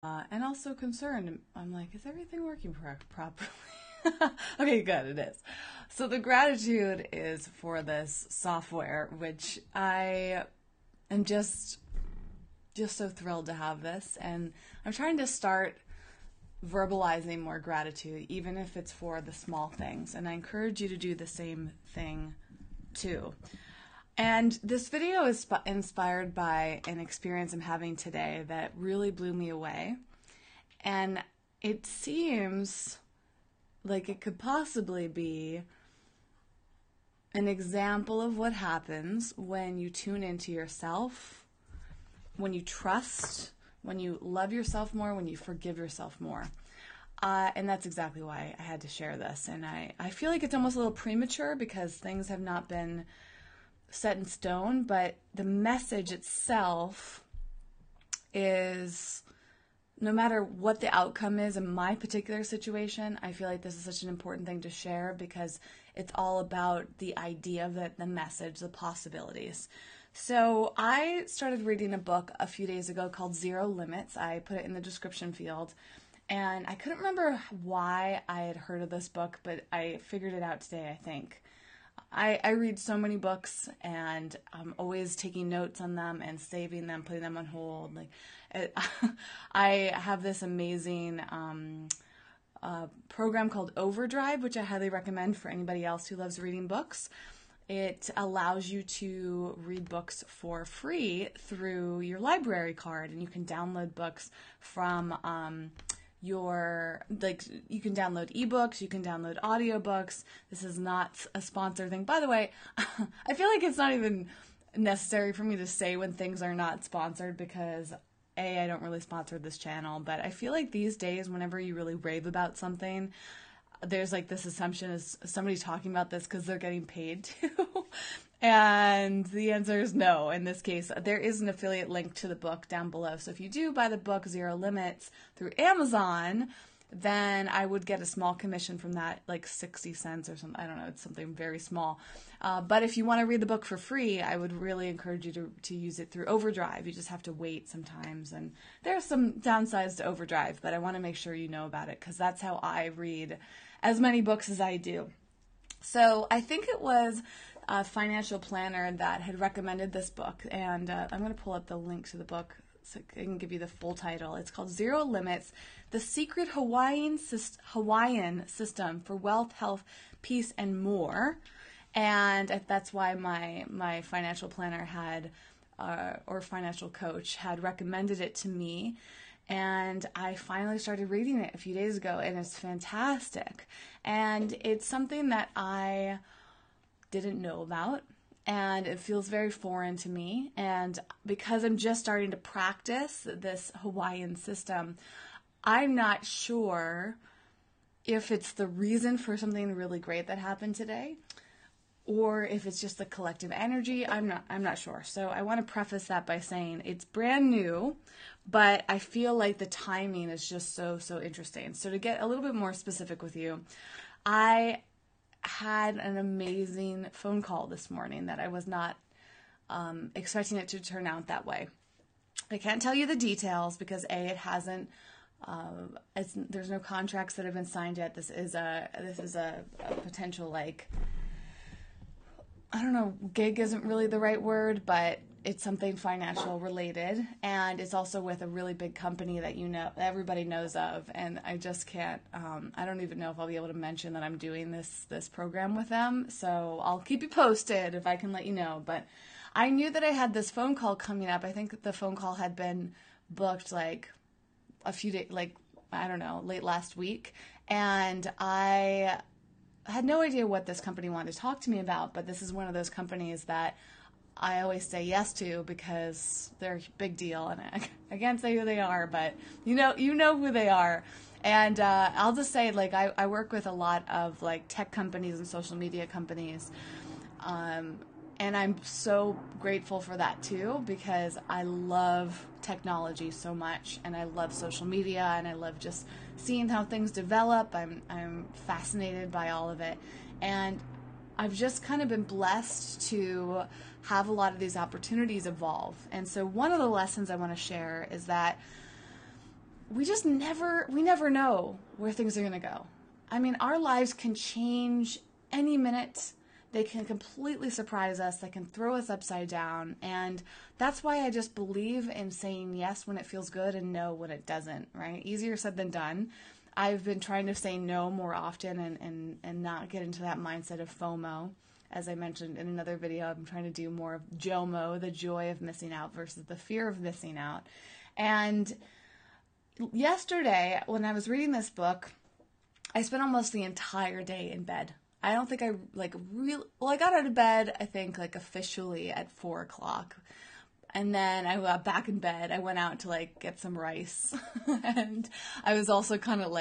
and also concerned. I'm like, is everything working properly? Okay, good, it is. So the gratitude is for this software, which I am just so thrilled to have this, and I'm trying to start verbalizing more gratitude, even if it's for the small things. And I encourage you to do the same thing too. And this video is inspired by an experience I'm having today that really blew me away. And it seems like it could possibly be an example of what happens when you tune into yourself, when you trust, when you love yourself more, when you forgive yourself more. And that's exactly why I had to share this. And I feel like it's almost a little premature because things have not been set in stone, but the message itself is, no matter what the outcome is in my particular situation, I feel like this is such an important thing to share because it's all about the idea of it, the message, the possibilities. So I started reading a book a few days ago called Zero Limits. I put it in the description field. And I couldn't remember why I had heard of this book, but I figured it out today, I think. I read so many books, and I'm always taking notes on them and saving them, putting them on hold. I have this amazing program called Overdrive, which I highly recommend for anybody else who loves reading books. It allows you to read books for free through your library card, and you can download books from you can download ebooks, you can download audiobooks. This is not a sponsored thing. By the way, I feel like it's not even necessary for me to say when things are not sponsored because I don't really sponsor this channel, but I feel like these days whenever you really rave about something, there's like this assumption is somebody talking about this because they're getting paid to. And the answer is no. In this case, there is an affiliate link to the book down below. So if you do buy the book Zero Limits through Amazon, then I would get a small commission from that, like 60 cents or something. I don't know. It's something very small. But if you want to read the book for free, I would really encourage you to use it through Overdrive. You just have to wait sometimes. And there are some downsides to Overdrive, but I want to make sure you know about it because that's how I read as many books as I do. So I think it was a financial planner that had recommended this book, and I'm going to pull up the link to the book so I can give you the full title. It's called Zero Limits, The Secret Hawaiian System for Wealth, Health, Peace, and More. And that's why my financial planner had, or financial coach had recommended it to me. And I finally started reading it a few days ago, and it's fantastic. And it's something that I didn't know about, and it feels very foreign to me. And because I'm just starting to practice this Hawaiian system, I'm not sure if it's the reason for something really great that happened today, or if it's just the collective energy. I'm not sure. So I want to preface that by saying it's brand new, but I feel like the timing is just so interesting. So to get a little bit more specific with you, I had an amazing phone call this morning that I was not expecting it to turn out that way. I can't tell you the details because it hasn't. There's no contracts that have been signed yet. This is a potential, like, I don't know, gig isn't really the right word, but it's something financial related, and it's also with a really big company that everybody knows of, and I just can't, I don't even know if I'll be able to mention that I'm doing this program with them, so I'll keep you posted if I can let you know. But I knew that I had this phone call coming up. I think the phone call had been booked like a few days, like, I don't know, late last week, and I had no idea what this company wanted to talk to me about, but this is one of those companies that I always say yes to because they're a big deal, and I can't say who they are, but you know who they are. And I'll just say, like, I work with a lot of like tech companies and social media companies, and I'm so grateful for that too because I love technology so much, and I love social media, and I love just seeing how things develop. I'm fascinated by all of it, and I've just kind of been blessed to have a lot of these opportunities evolve. And so one of the lessons I want to share is that we never know where things are going to go. I mean, our lives can change any minute. They can completely surprise us. They can throw us upside down. And that's why I just believe in saying yes when it feels good and no when it doesn't, right? Easier said than done. I've been trying to say no more often and not get into that mindset of FOMO. As I mentioned in another video, I'm trying to do more of JOMO, the joy of missing out versus the fear of missing out. And yesterday, when I was reading this book, I spent almost the entire day in bed. I don't think I I got out of bed, I think officially at 4 o'clock. And then I got back in bed. I went out to get some rice. And I was also kind of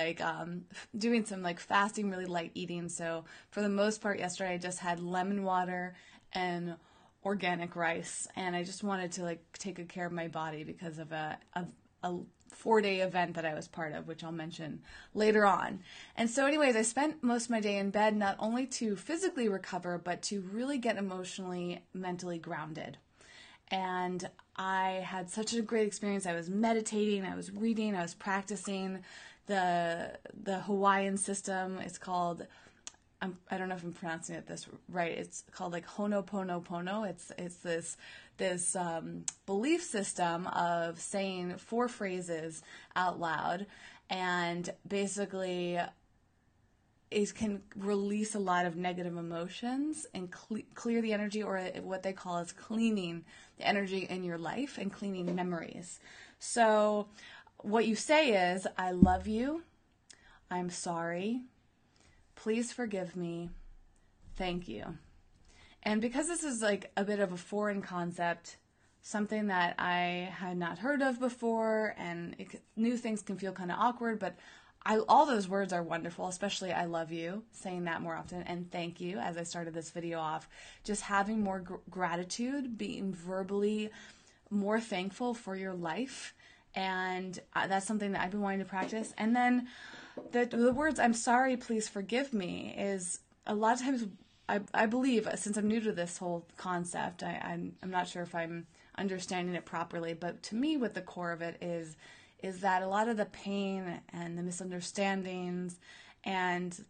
doing some fasting, really light eating. So for the most part yesterday, I just had lemon water and organic rice. And I just wanted to take good care of my body because of a 4-day event that I was part of, which I'll mention later on. And so anyways, I spent most of my day in bed, not only to physically recover, but to really get emotionally, mentally grounded. And I had such a great experience. I was meditating, I was reading, I was practicing the Hawaiian system. It's called, I don't know if I'm pronouncing it this right. It's called Ho'oponopono. It's this belief system of saying 4 phrases out loud, and basically it can release a lot of negative emotions and clear the energy, or what they call is cleaning the energy in your life and cleaning memories. So what you say is, I love you, I'm sorry, please forgive me, thank you. And because this is a bit of a foreign concept, something that I had not heard of before, and new things can feel kind of awkward, but all those words are wonderful, especially I love you, saying that more often, and thank you, as I started this video off, just having more gratitude, being verbally more thankful for your life, and that's something that I've been wanting to practice. And then the words, I'm sorry, please forgive me, is a lot of times, I believe, since I'm new to this whole concept, I'm not sure if I'm understanding it properly, but to me, what the core of it is that a lot of the pain and the misunderstandings and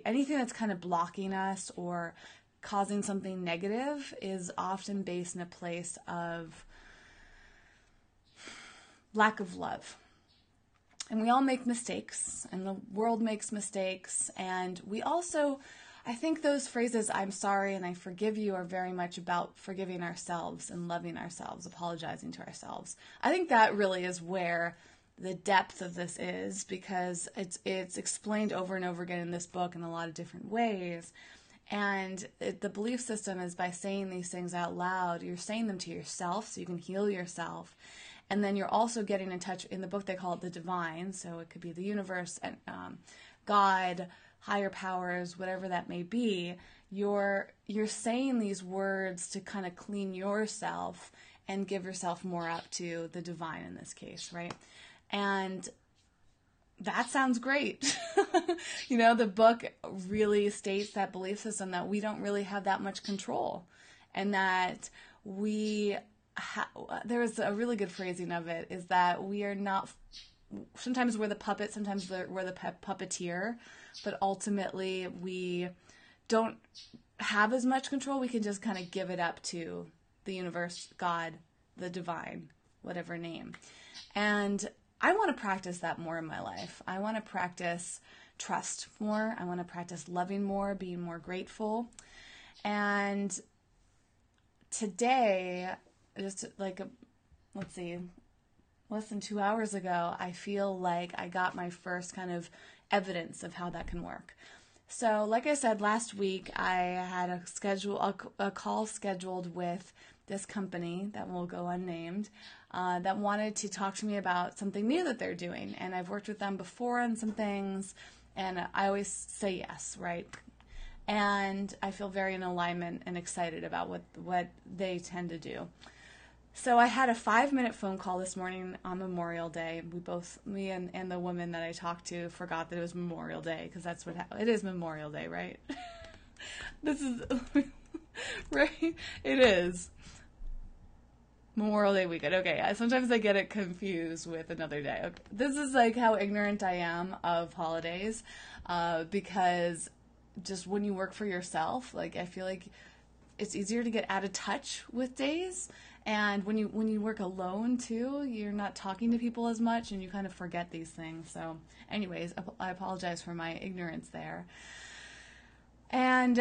anything that's kind of blocking us or causing something negative is often based in a place of lack of love. And we all make mistakes, and the world makes mistakes, and we also, I think those phrases, I'm sorry and I forgive you, are very much about forgiving ourselves and loving ourselves, apologizing to ourselves. I think that really is where the depth of this is, because it's explained over and over again in this book in a lot of different ways. And the belief system is, by saying these things out loud, you're saying them to yourself so you can heal yourself. And then you're also getting in touch. In the book, they call it the divine. So it could be the universe, and God, higher powers, whatever that may be. You're saying these words to kind of clean yourself and give yourself more up to the divine in this case, right? And that sounds great. The book really states that belief system, that we don't really have that much control, and that there's a really good phrasing of it, is that we are not, sometimes we're the puppet, sometimes we're the puppeteer, but ultimately we don't have as much control. We can just kind of give it up to the universe, God, the divine, whatever name. And I want to practice that more in my life. I want to practice trust more. I want to practice loving more, being more grateful. And today, just less than 2 hours ago, I feel like I got my first kind of evidence of how that can work. So like I said, last week I had a call scheduled with this company that will go unnamed, that wanted to talk to me about something new that they're doing. And I've worked with them before on some things, and I always say yes, right? And I feel very in alignment and excited about what they tend to do. So I had a 5-minute phone call this morning on Memorial Day. Me and the woman that I talked to, forgot that it was Memorial Day, because that's what it is, Memorial Day, right? This is, right? It is. Memorial Day weekend. Okay, sometimes I get it confused with another day. Okay. This is like how ignorant I am of holidays, because just when you work for yourself, like I feel like it's easier to get out of touch with days. And when you work alone too, you're not talking to people as much, and you kind of forget these things. So, anyways, I apologize for my ignorance there. And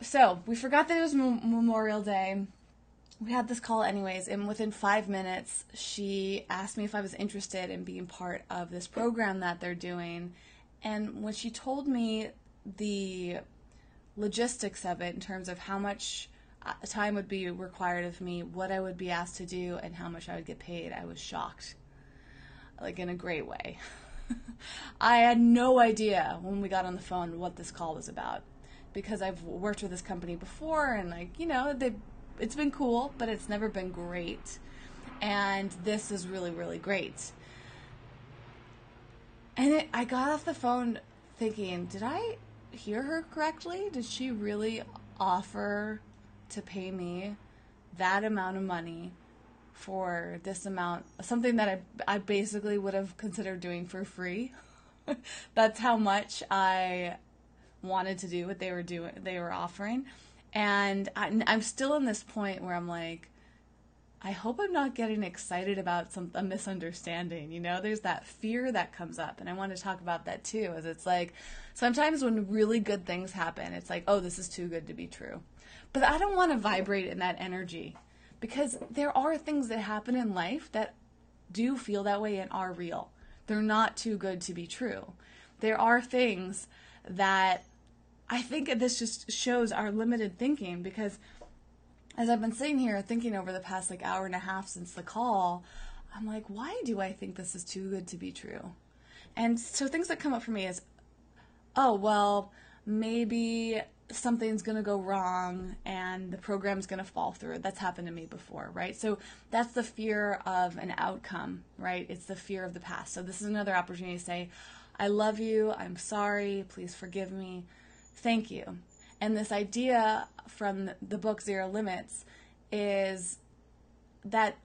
so we forgot that it was Memorial Day. We had this call anyways, and within 5 minutes, she asked me if I was interested in being part of this program that they're doing. And when she told me the logistics of it in terms of how much time would be required of me, what I would be asked to do, and how much I would get paid, I was shocked, like in a great way. I had no idea when we got on the phone what this call was about, because I've worked with this company before, and it's been cool, but it's never been great. And this is really, really great. And I got off the phone thinking, did I hear her correctly? Did she really offer to pay me that amount of money for this amount, something that I basically would have considered doing for free? That's how much I wanted to do what they were offering. And I'm still in this point where I'm like, I hope I'm not getting excited about a misunderstanding. There's that fear that comes up, and I want to talk about that too. As it's like, sometimes when really good things happen, it's like, oh, this is too good to be true. But I don't want to vibrate in that energy, because there are things that happen in life that do feel that way and are real. They're not too good to be true. There are things that I think this just shows our limited thinking, because as I've been sitting here thinking over the past hour and a half since the call, I'm like, why do I think this is too good to be true? And so things that come up for me is, oh, well, maybe something's going to go wrong and the program's going to fall through. That's happened to me before, right? So that's the fear of an outcome, right? It's the fear of the past. So this is another opportunity to say, I love you. I'm sorry. Please forgive me. Thank you. And this idea from the book Zero Limits is that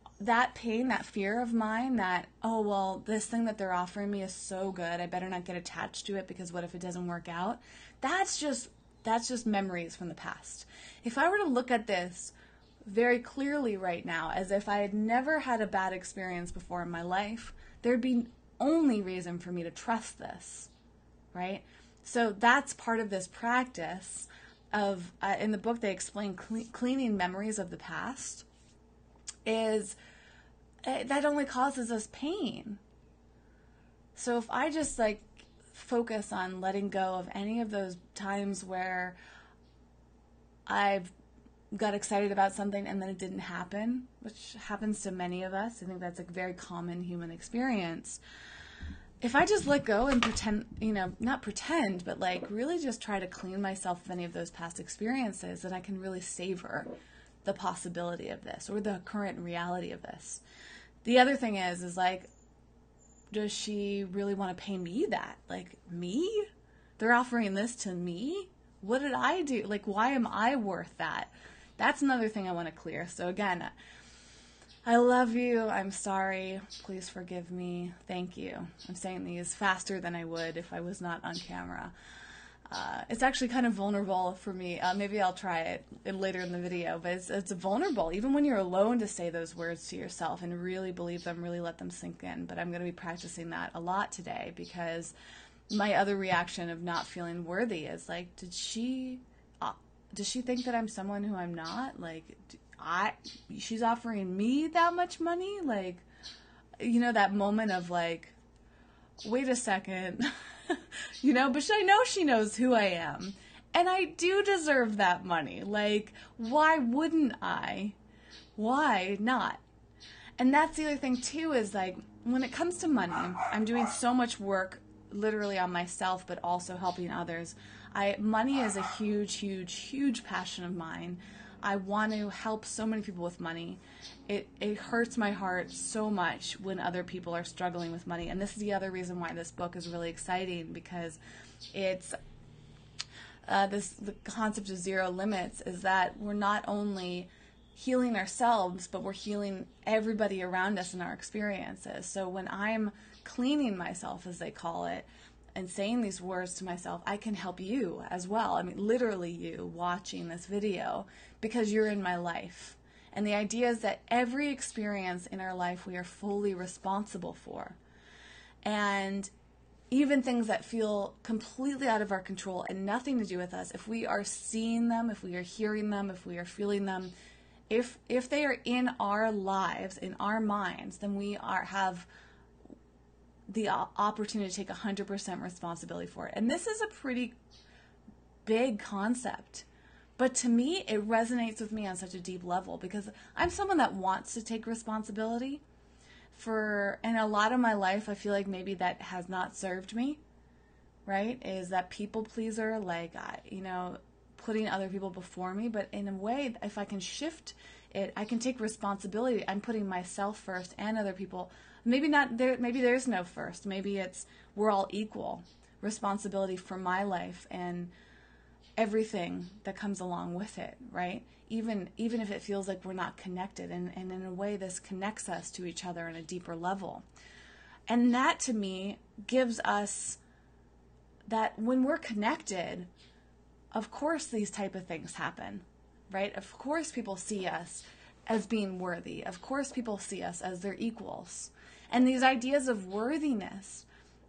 pain, that fear of mine, that, oh, well, this thing that they're offering me is so good, I better not get attached to it, because what if it doesn't work out? That's just memories from the past. If I were to look at this very clearly right now, as if I had never had a bad experience before in my life, there'd be only reason for me to trust this, right? So that's part of this practice of, in the book they explain cleaning memories of the past, is that only causes us pain. So if I just focus on letting go of any of those times where I've got excited about something and then it didn't happen, which happens to many of us, I think that's a very common human experience. If I just let go and pretend, not pretend, but really just try to clean myself of any of those past experiences, then I can really savor the possibility of this, or the current reality of this. The other thing is does she really want to pay me that? Me? They're offering this to me? What did I do? Why am I worth that? That's another thing I want to clear. So again, I love you. I'm sorry. Please forgive me. Thank you. I'm saying these faster than I would if I was not on camera. It's actually kind of vulnerable for me. Maybe I'll try it later in the video, but it's vulnerable, even when you're alone, to say those words to yourself and really believe them, really let them sink in. But I'm going to be practicing that a lot today, because my other reaction of not feeling worthy is does she think that I'm someone who I'm not? She's offering me that much money? That moment of wait a second, but I know she knows who I am, and I do deserve that money. Why wouldn't I? Why not? And that's the other thing too, is when it comes to money, I'm doing so much work literally on myself, but also helping others. Money is a huge, huge, huge passion of mine. I want to help so many people with money. It hurts my heart so much when other people are struggling with money. And this is the other reason why this book is really exciting, because it's the concept of zero limits is that we're not only healing ourselves, but we're healing everybody around us in our experiences. So when I'm cleaning myself, as they call it, and saying these words to myself, I can help you as well. I mean, literally you watching this video, because you're in my life. And the idea is that every experience in our life we are fully responsible for. And even things that feel completely out of our control and nothing to do with us, if we are seeing them, if we are hearing them, if we are feeling them, if they are in our lives, in our minds, then we have the opportunity to take 100% responsibility for it. And this is a pretty big concept. But to me, it resonates with me on such a deep level, because I'm someone that wants to take responsibility and a lot of my life, I feel like maybe that has not served me, right? Is that people pleaser, like, putting other people before me. But in a way, if I can shift it, I can take responsibility. I'm putting myself first and other people. Maybe not there. Maybe there's no first. Maybe it's we're all equal responsibility for my life and everything that comes along with it, right? Even if it feels like we're not connected, and in a way this connects us to each other on a deeper level. And that to me gives us that when we're connected, of course these type of things happen, right? Of course people see us as being worthy. Of course people see us as their equals. And these ideas of worthiness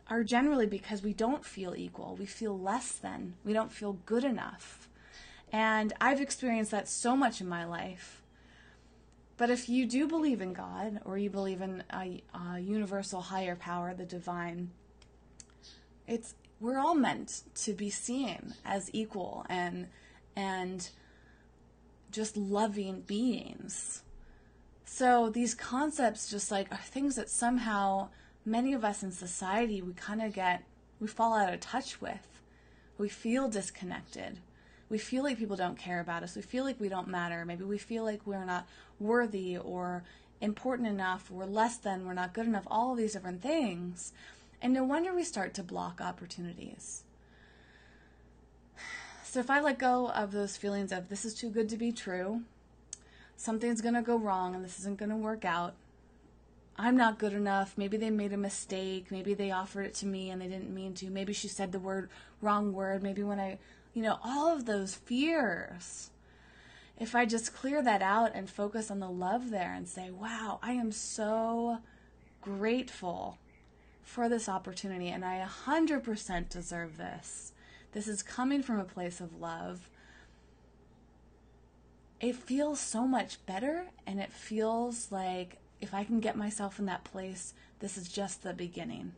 are generally because we don't feel equal. We feel less than. We don't feel good enough. And I've experienced that so much in my life. But if you do believe in God, or you believe in a universal higher power, the divine, we're all meant to be seen as equal and just loving beings. So these concepts just like are things that somehow many of us in society, we fall out of touch with. We feel disconnected. We feel like people don't care about us. We feel like we don't matter. Maybe we feel like we're not worthy or important enough. We're less than, we're not good enough, all of these different things. And no wonder we start to block opportunities. So if I let go of those feelings of this is too good to be true, something's going to go wrong and this isn't going to work out, I'm not good enough, maybe they made a mistake, maybe they offered it to me and they didn't mean to, maybe she said the wrong word, maybe when all of those fears, if I just clear that out and focus on the love there and say, wow, I am so grateful for this opportunity and I 100% deserve this. This is coming from a place of love. It feels so much better, and it feels like if I can get myself in that place, this is just the beginning.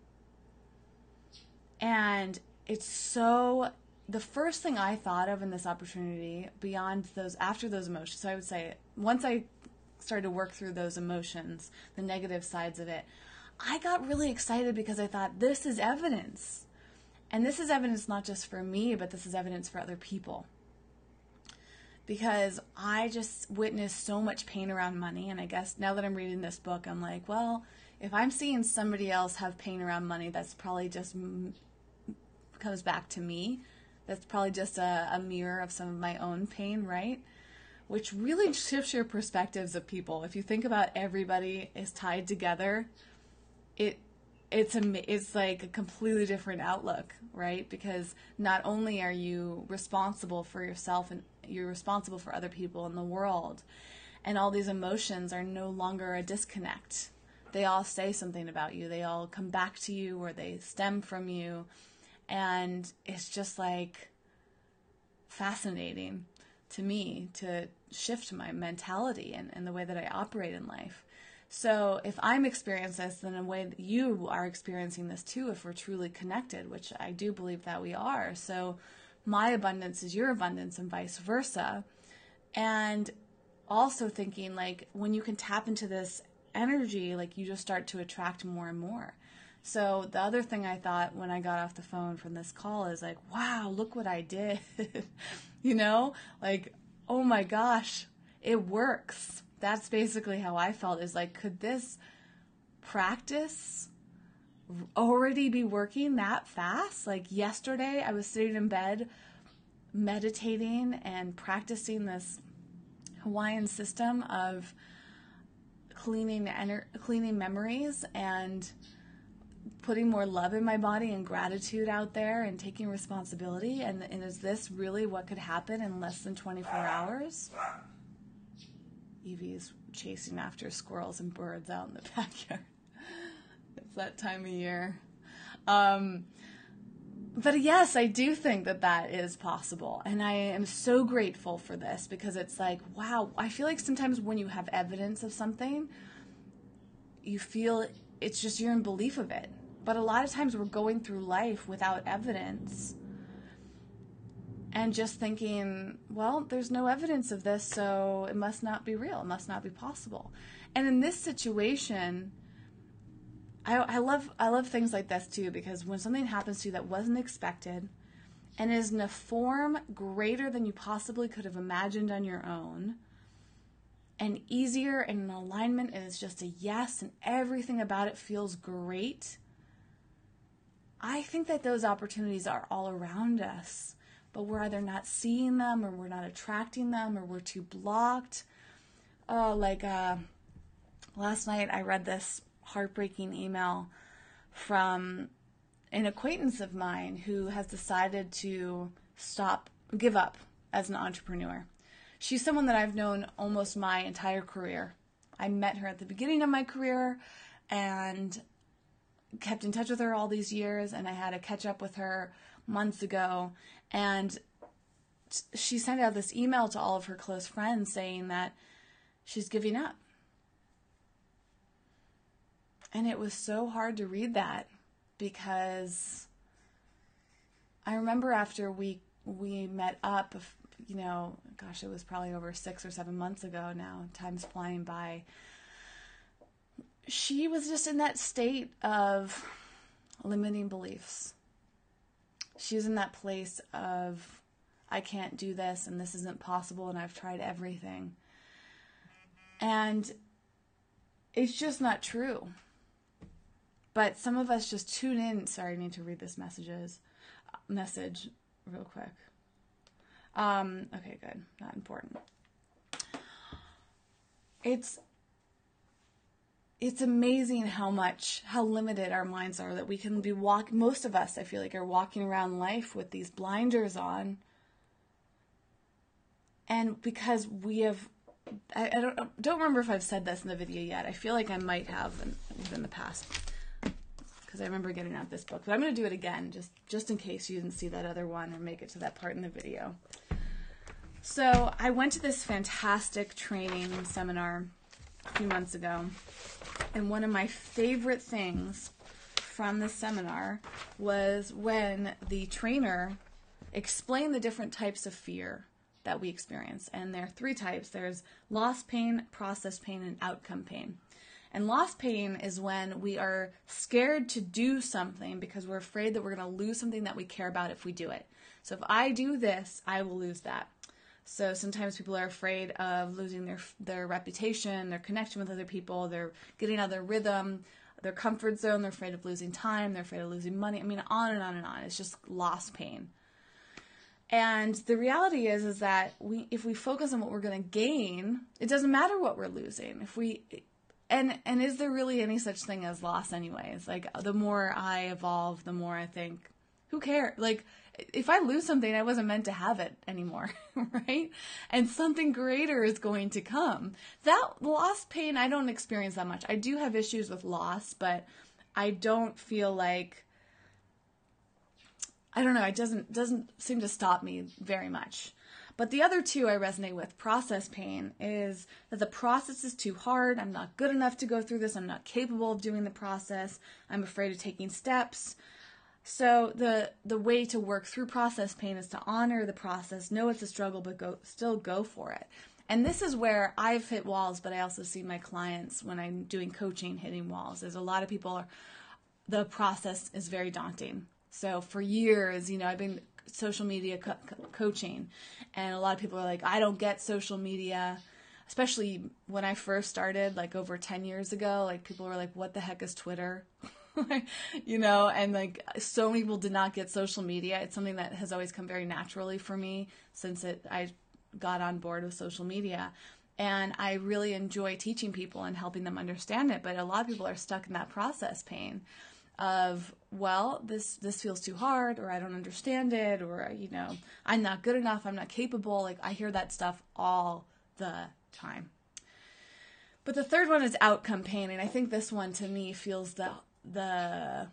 And the first thing I thought of in this opportunity, after those emotions, so I would say, once I started to work through those emotions, the negative sides of it, I got really excited because I thought, this is evidence. And this is evidence not just for me, but this is evidence for other people. Because I just witnessed so much pain around money, and I guess now that I'm reading this book, I'm like, well, if I'm seeing somebody else have pain around money, that's probably just comes back to me. That's probably just a mirror of some of my own pain, right? Which really shifts your perspectives of people. If you think about everybody is tied together, it's like a completely different outlook, right? Because not only are you responsible for yourself, and you're responsible for other people in the world, and all these emotions are no longer a disconnect. They all say something about you. They all come back to you, or they stem from you. And it's just like fascinating to me to shift my mentality and the way that I operate in life. So if I'm experiencing this, then in a way that you are experiencing this too, if we're truly connected, which I do believe that we are. So my abundance is your abundance and vice versa. And also thinking like when you can tap into this energy, like you just start to attract more and more. So the other thing I thought when I got off the phone from this call is like, wow, look what I did. Like, oh my gosh, it works. That's basically how I felt, is like, could this practice already be working that fast? Like yesterday I was sitting in bed meditating and practicing this Hawaiian system of cleaning memories and putting more love in my body and gratitude out there and taking responsibility. And is this really what could happen in less than 24 hours? Evie is chasing after squirrels and birds out in the backyard. It's that time of year. But yes, I do think that that is possible. And I am so grateful for this, because it's like, wow, I feel like sometimes when you have evidence of something, you feel it's just you're in belief of it. But a lot of times we're going through life without evidence and just thinking, well, there's no evidence of this, so it must not be real. It must not be possible. And in this situation, I love things like this too, because when something happens to you that wasn't expected and is in a form greater than you possibly could have imagined on your own, and easier and in alignment, and it's just a yes, and everything about it feels great, I think that those opportunities are all around us, but we're either not seeing them, or we're not attracting them, or we're too blocked. Last night I read this heartbreaking email from an acquaintance of mine who has decided to give up as an entrepreneur. She's someone that I've known almost my entire career. I met her at the beginning of my career and kept in touch with her all these years, and I had to catch up with her months ago, and she sent out this email to all of her close friends saying that she's giving up. And it was so hard to read that, because I remember after we met up, it was probably over 6 or 7 months ago now, time's flying by. She was just in that state of limiting beliefs. She's in that place of, I can't do this, and this isn't possible, and I've tried everything. And it's just not true. But some of us just tune in. Sorry, I need to read this message real quick. Okay, good. Not important. It's amazing how limited our minds are, that we can be most of us, I feel like, are walking around life with these blinders on. And because we have, I don't remember if I've said this in the video yet. I feel like I might have in the past, because I remember getting out this book. But I'm going to do it again, just in case you didn't see that other one or make it to that part in the video. So I went to this fantastic training seminar a few months ago, and one of my favorite things from the seminar was when the trainer explained the different types of fear that we experience. And there are 3 types. There's loss pain, process pain, and outcome pain. And loss pain is when we are scared to do something because we're afraid that we're going to lose something that we care about if we do it. So if I do this, I will lose that. So sometimes people are afraid of losing their reputation, their connection with other people, they're getting out of their rhythm, their comfort zone, they're afraid of losing time, they're afraid of losing money. I mean, on and on and on. It's just loss pain. And the reality is that if we focus on what we're going to gain, it doesn't matter what we're losing. And is there really any such thing as loss anyways? Like, the more I evolve, the more I think, who cares? Like, if I lose something, I wasn't meant to have it anymore, right? And something greater is going to come. That loss pain, I don't experience that much. I do have issues with loss, but I don't feel like, I don't know, it doesn't seem to stop me very much. But the other 2 I resonate with. Process pain is that the process is too hard. I'm not good enough to go through this. I'm not capable of doing the process. I'm afraid of taking steps. So the way to work through process pain is to honor the process, know it's a struggle, but still go for it. And this is where I've hit walls, but I also see my clients when I'm doing coaching hitting walls. There's a lot of people, the process is very daunting. So for years, I've been social media coaching, and a lot of people are like, I don't get social media, especially when I first started, like over 10 years ago. Like, people were like, what the heck is Twitter? And like, so many people did not get social media. It's something that has always come very naturally for me since I got on board with social media. And I really enjoy teaching people and helping them understand it. But a lot of people are stuck in that process pain of, well, this feels too hard, or I don't understand it, or, I'm not good enough, I'm not capable. Like, I hear that stuff all the time. But the third one is outcome pain. And I think this one to me feels the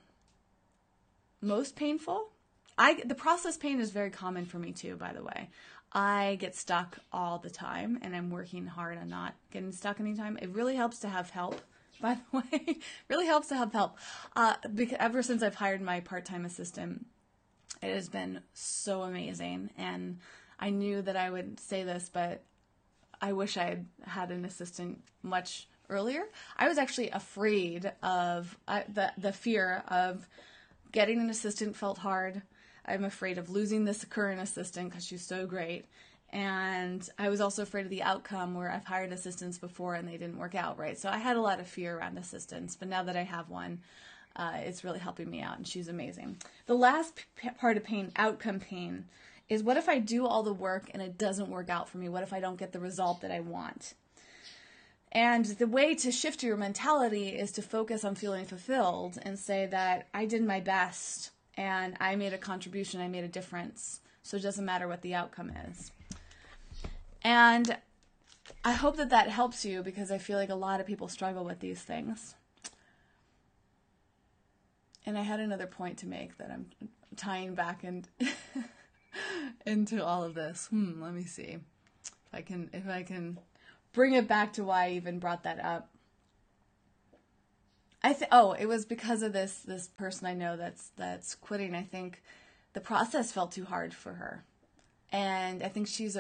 most painful. The process pain is very common for me too, by the way. I get stuck all the time, and I'm working hard on not getting stuck anytime. It really helps to have help, by the way. Really helps to have help. Because ever since I've hired my part-time assistant, it has been so amazing. And I knew that I would say this, but I wish I had an assistant much earlier. I was actually afraid of the fear of getting an assistant felt hard. I'm afraid of losing this current assistant because she's so great. And I was also afraid of the outcome where I've hired assistants before and they didn't work out, right? So I had a lot of fear around assistants, but now that I have one, it's really helping me out, and she's amazing. The last part of pain, outcome pain, is what if I do all the work and it doesn't work out for me? What if I don't get the result that I want? And the way to shift your mentality is to focus on feeling fulfilled and say that I did my best and I made a contribution, I made a difference, so it doesn't matter what the outcome is. And I hope that helps you, because I feel like a lot of people struggle with these things. And I had another point to make that I'm tying back into all of this. Let me see if I can bring it back to why I even brought that up. It was because of this person I know that's quitting. I think the process felt too hard for her, and I think she's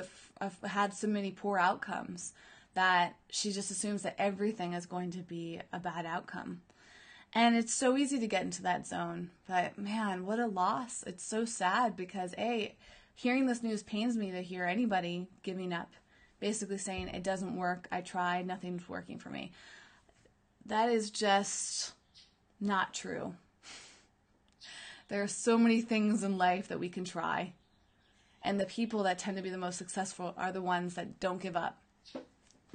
had so many poor outcomes that she just assumes that everything is going to be a bad outcome. And it's so easy to get into that zone. But man, what a loss! It's so sad because hearing this news pains me, to hear anybody giving up, basically saying it doesn't work. I tried, nothing's working for me. That is just not true. There are so many things in life that we can try. And the people that tend to be the most successful are the ones that don't give up.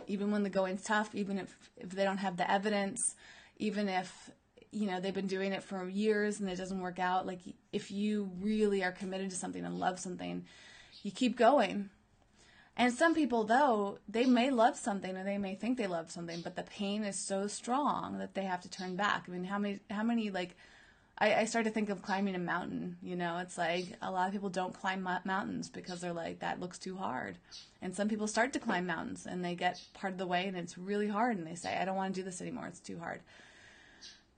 Even when the going's tough, even if they don't have the evidence, even if they've been doing it for years and it doesn't work out. Like, if you really are committed to something and love something, you keep going. And some people, though, they may love something or they may think they love something, but the pain is so strong that they have to turn back. I mean, how many I started to think of climbing a mountain. It's like a lot of people don't climb mountains because they're like, that looks too hard. And some people start to climb mountains and they get part of the way and it's really hard and they say, I don't want to do this anymore. It's too hard.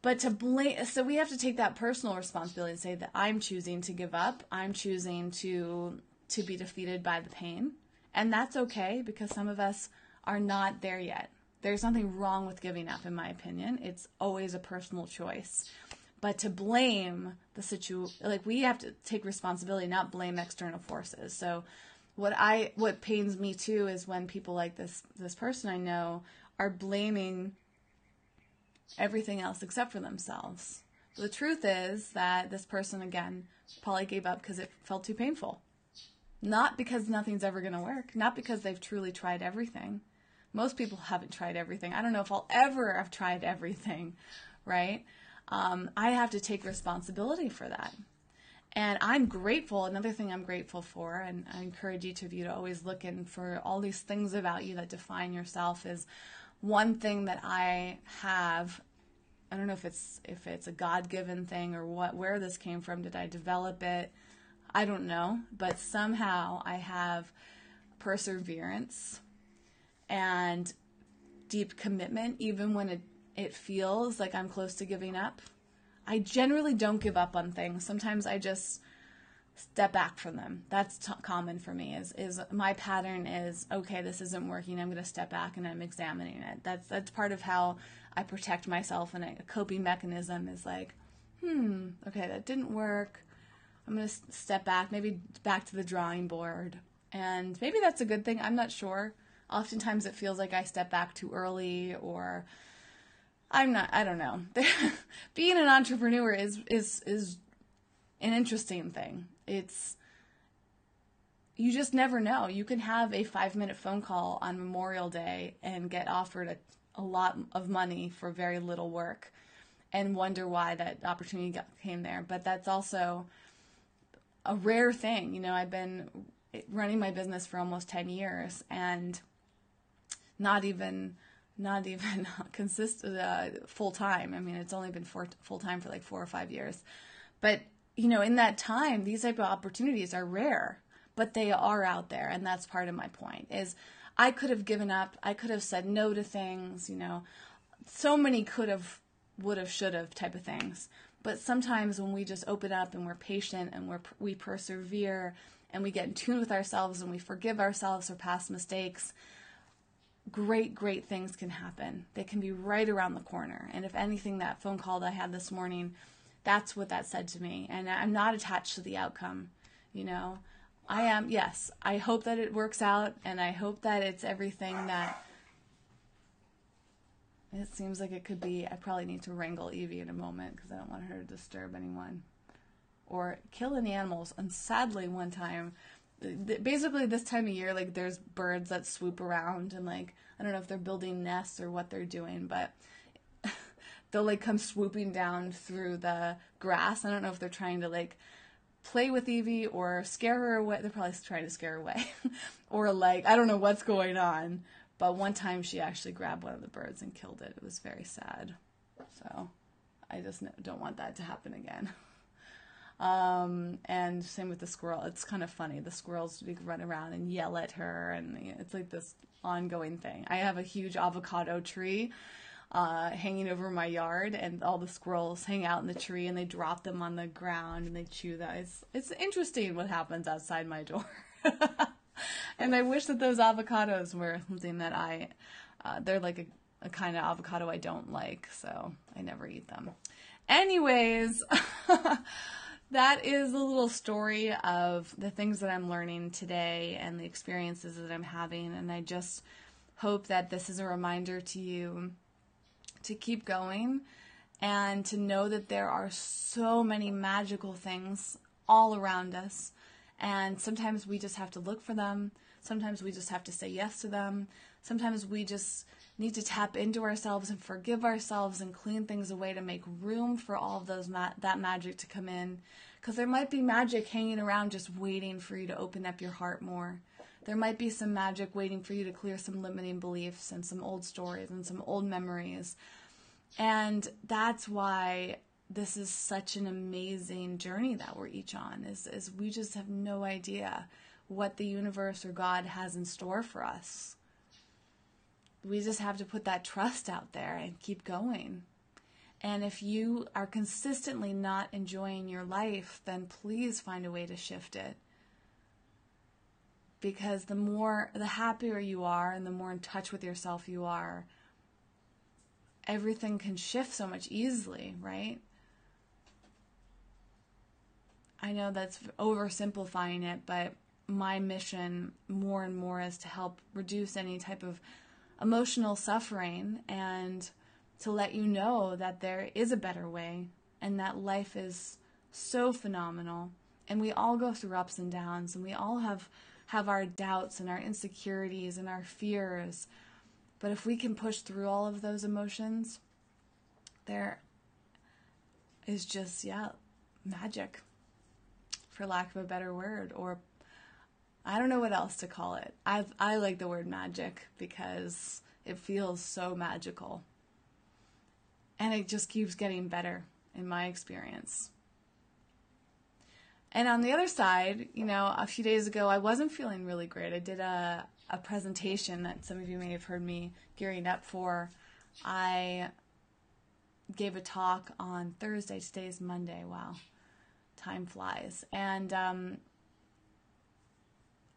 But so we have to take that personal responsibility and say that I'm choosing to give up. I'm choosing to be defeated by the pain. And that's okay, because some of us are not there yet. There's nothing wrong with giving up, in my opinion. It's always a personal choice. But to blame the situation, we have to take responsibility, not blame external forces. So what pains me too is when people like this person I know are blaming everything else except for themselves. The truth is that this person, again, probably gave up because it felt too painful. Not because nothing's ever going to work. Not because they've truly tried everything. Most people haven't tried everything. I don't know if I'll ever have tried everything, right? I have to take responsibility for that. And I'm grateful. Another thing I'm grateful for, and I encourage each of you to always look in for all these things about you that define yourself, is one thing that I have. I don't know if it's a God-given thing or where this came from. Did I develop it? I don't know, but somehow I have perseverance and deep commitment, even when it feels like I'm close to giving up. I generally don't give up on things. Sometimes I just step back from them. That's common for me. Is my pattern is, okay, this isn't working. I'm going to step back and I'm examining it. That's part of how I protect myself, and a coping mechanism is like, okay, that didn't work. I'm going to step back, maybe back to the drawing board. And maybe that's a good thing. I'm not sure. Oftentimes it feels like I step back too early, or I don't know. Being an entrepreneur is an interesting thing. It's, you just never know. You can have a 5-minute phone call on Memorial Day and get offered a lot of money for very little work and wonder why that opportunity came there. But that's also a rare thing. You know, I've been running my business for almost 10 years and not even full time. I mean, it's only been full time for like 4 or 5 years. But, you know, in that time, these type of opportunities are rare, but they are out there. And that's part of my point is I could have given up. I could have said no to things, you know, so many could have, would have, should have type of things. But sometimes when we just open up and we're patient and we persevere and we get in tune with ourselves and we forgive ourselves for past mistakes, great things can happen. They can be right around the corner. And if anything, that phone call that I had this morning, that's what that said to me. And I'm not attached to the outcome, you know. I am, yes, I hope that it works out, and I hope that it's everything that it seems like it could be. I probably need to wrangle Evie in a moment because I don't want her to disturb anyone or kill any animals. And sadly, one time, basically this time of year, like there's birds that swoop around and like, I don't know if they're building nests or what they're doing, but they'll like come swooping down through the grass. I don't know if they're trying to like play with Evie or scare her away. They're probably trying to scare her away or like, I don't know what's going on. But one time she actually grabbed one of the birds and killed it. It was very sad. So I just don't want that to happen again. And same with the squirrel. It's kind of funny. The squirrels run around and yell at her, and it's like this ongoing thing. I have a huge avocado tree hanging over my yard, and all the squirrels hang out in the tree, and they drop them on the ground, and they chew that. It's interesting what happens outside my door. And I wish that those avocados were something that they're like a kind of avocado I don't like, so I never eat them. Anyways, that is a little story of the things that I'm learning today and the experiences that I'm having, and I just hope that this is a reminder to you to keep going and to know that there are so many magical things all around us. And sometimes we just have to look for them. Sometimes we just have to say yes to them. Sometimes we just need to tap into ourselves and forgive ourselves and clean things away to make room for all of those that magic to come in. Because there might be magic hanging around just waiting for you to open up your heart more. There might be some magic waiting for you to clear some limiting beliefs and some old stories and some old memories. And that's why this is such an amazing journey that we're each on, is we just have no idea what the universe or God has in store for us. We just have to put that trust out there and keep going. And if you are consistently not enjoying your life, then please find a way to shift it. Because the happier you are and the more in touch with yourself you are, everything can shift so much easily, right? I know that's oversimplifying it, but my mission more and more is to help reduce any type of emotional suffering and to let you know that there is a better way and that life is so phenomenal. And we all go through ups and downs, and we all have our doubts and our insecurities and our fears. But if we can push through all of those emotions, there is just, magic, for lack of a better word, or I don't know what else to call it. I like the word magic because it feels so magical. And it just keeps getting better in my experience. And on the other side, a few days ago, I wasn't feeling really great. I did a presentation that some of you may have heard me gearing up for. I gave a talk on Thursday. Today's Monday. Wow. Time flies. And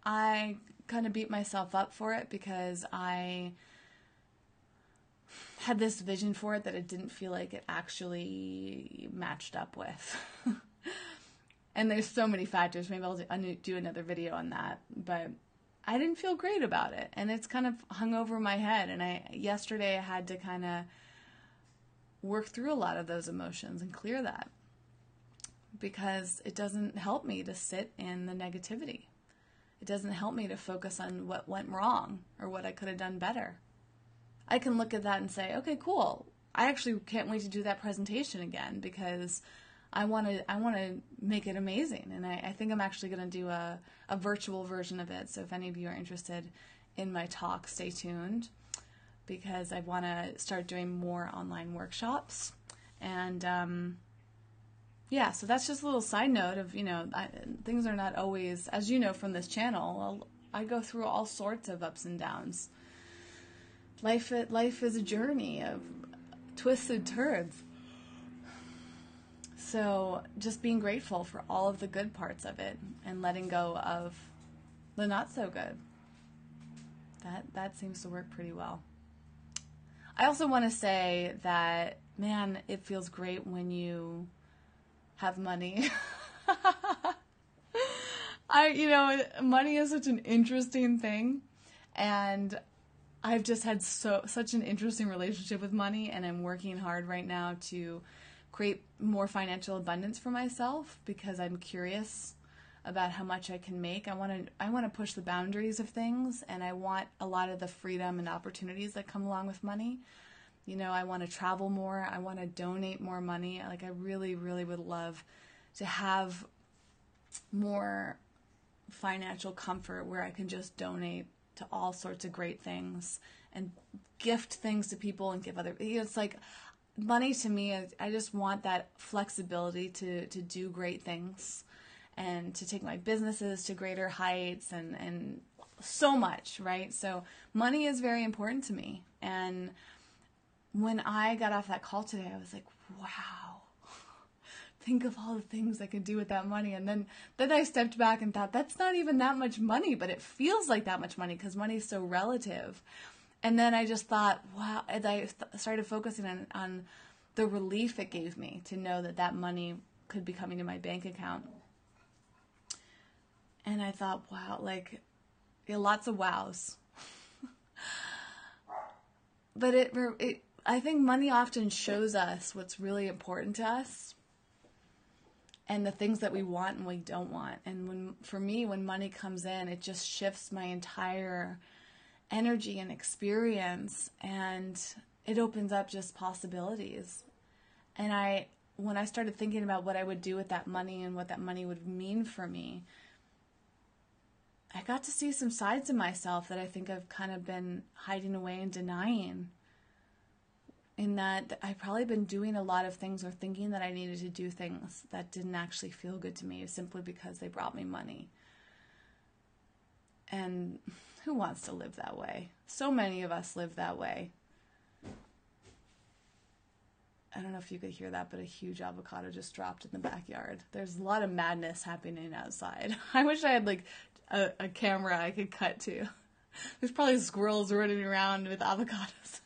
I kind of beat myself up for it because I had this vision for it that it didn't feel like it actually matched up with. And there's so many factors. Maybe I'll do another video on that. But I didn't feel great about it. And it's kind of hung over my head. And yesterday I had to kind of work through a lot of those emotions and clear that. Because it doesn't help me to sit in the negativity. it doesn't help me to focus on what went wrong or what I could have done better. I can look at that and say, okay, cool. I actually can't wait to do that presentation again because I want to make it amazing. And I think I'm actually going to do a virtual version of it. So if any of you are interested in my talk, stay tuned, because I want to start doing more online workshops. And yeah, so that's just a little side note of, things are not always, as you know from this channel, I go through all sorts of ups and downs. Life is a journey of twists and turns. So just being grateful for all of the good parts of it and letting go of the not so good. That seems to work pretty well. I also want to say that, man, it feels great when you have money. Money is such an interesting thing, and I've just had such an interesting relationship with money, and I'm working hard right now to create more financial abundance for myself because I'm curious about how much I can make. I want to push the boundaries of things, and I want a lot of the freedom and opportunities that come along with money. I want to travel more. I want to donate more money. Like, I really, really would love to have more financial comfort where I can just donate to all sorts of great things and gift things to people and give other. It's like money to me. I just want that flexibility to do great things and to take my businesses to greater heights and so much, right? So money is very important to me. And when I got off that call today, I was like, wow, think of all the things I could do with that money. And then I stepped back and thought, that's not even that much money, but it feels like that much money because money is so relative. And then I just thought, wow, and I started focusing on the relief it gave me to know that money could be coming to my bank account. And I thought, wow, lots of wows. But I think money often shows us what's really important to us and the things that we want and we don't want. And for me, when money comes in, it just shifts my entire energy and experience, and it opens up just possibilities. And when I started thinking about what I would do with that money and what that money would mean for me, I got to see some sides of myself that I think I've kind of been hiding away and denying. In that I've probably been doing a lot of things or thinking that I needed to do things that didn't actually feel good to me simply because they brought me money. And who wants to live that way? So many of us live that way. I don't know if you could hear that, but a huge avocado just dropped in the backyard. There's a lot of madness happening outside. I wish I had a camera I could cut to. There's probably squirrels running around with avocados.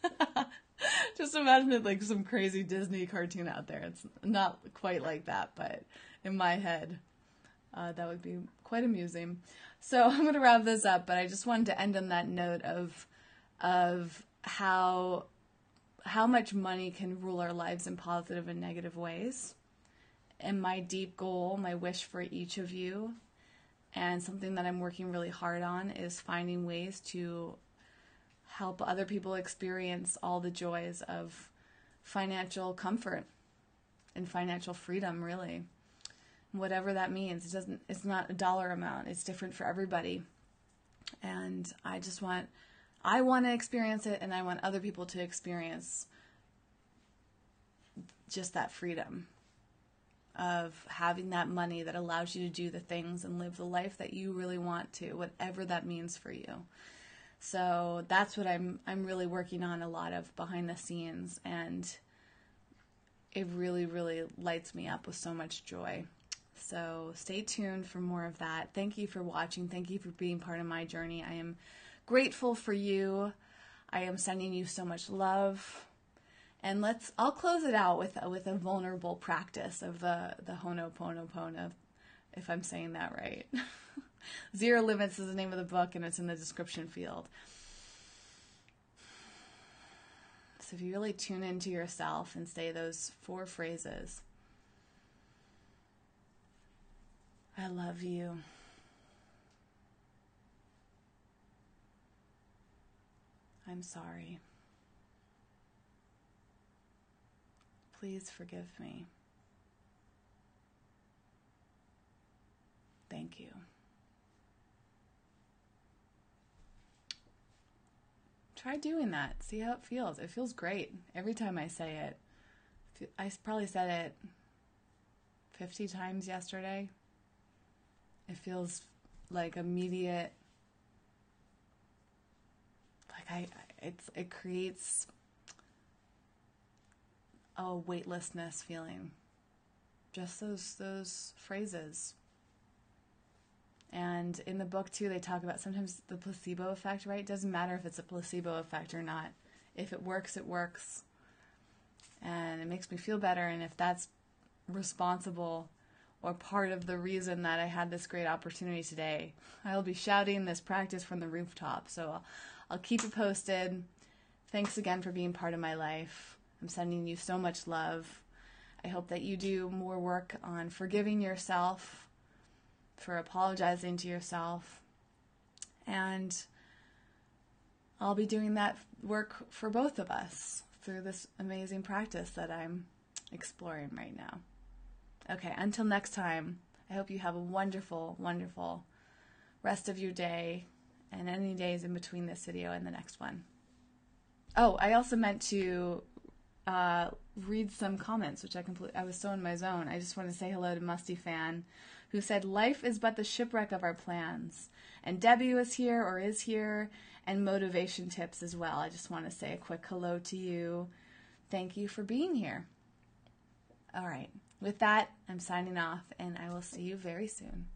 Just imagine it some crazy Disney cartoon out there. It's not quite like that, but in my head, that would be quite amusing. So I'm going to wrap this up, but I just wanted to end on that note of how much money can rule our lives in positive and negative ways. And my deep goal, my wish for each of you, and something that I'm working really hard on, is finding ways to help other people experience all the joys of financial comfort and financial freedom, really. Whatever that means. It's not a dollar amount. It's different for everybody. And I want to experience it, and I want other people to experience just that freedom of having that money that allows you to do the things and live the life that you really want to, whatever that means for you. So that's what I'm really working on a lot of behind the scenes, and it really, really lights me up with so much joy. So stay tuned for more of that. Thank you for watching. Thank you for being part of my journey. I am grateful for you. I am sending you so much love. And I'll close it out with a vulnerable practice of the Ho'oponopono, if I'm saying that right. Zero Limits is the name of the book, and it's in the description field. So if you really tune into yourself and say those 4 phrases: I love you. I'm sorry. Please forgive me. Thank you. Try doing that. See how it feels. It feels great every time I say it. I probably said it 50 times yesterday. It feels like immediate. Like it creates a weightlessness feeling. Just those phrases. And in the book too, they talk about sometimes the placebo effect, right? It doesn't matter if it's a placebo effect or not. If it works, it works. And it makes me feel better. And if that's responsible or part of the reason that I had this great opportunity today, I'll be shouting this practice from the rooftop. So I'll keep you posted. Thanks again for being part of my life. I'm sending you so much love. I hope that you do more work on forgiving yourself, for apologizing to yourself. And I'll be doing that work for both of us through this amazing practice that I'm exploring right now. Okay, until next time, I hope you have a wonderful, wonderful rest of your day and any days in between this video and the next one. Oh, I also meant to read some comments, which I was so in my zone. I just want to say hello to Musty Fan, who said, life is but the shipwreck of our plans. And Debbie was here, or is here, and motivation tips as well. I just want to say a quick hello to you. Thank you for being here. All right. With that, I'm signing off, and I will see you very soon.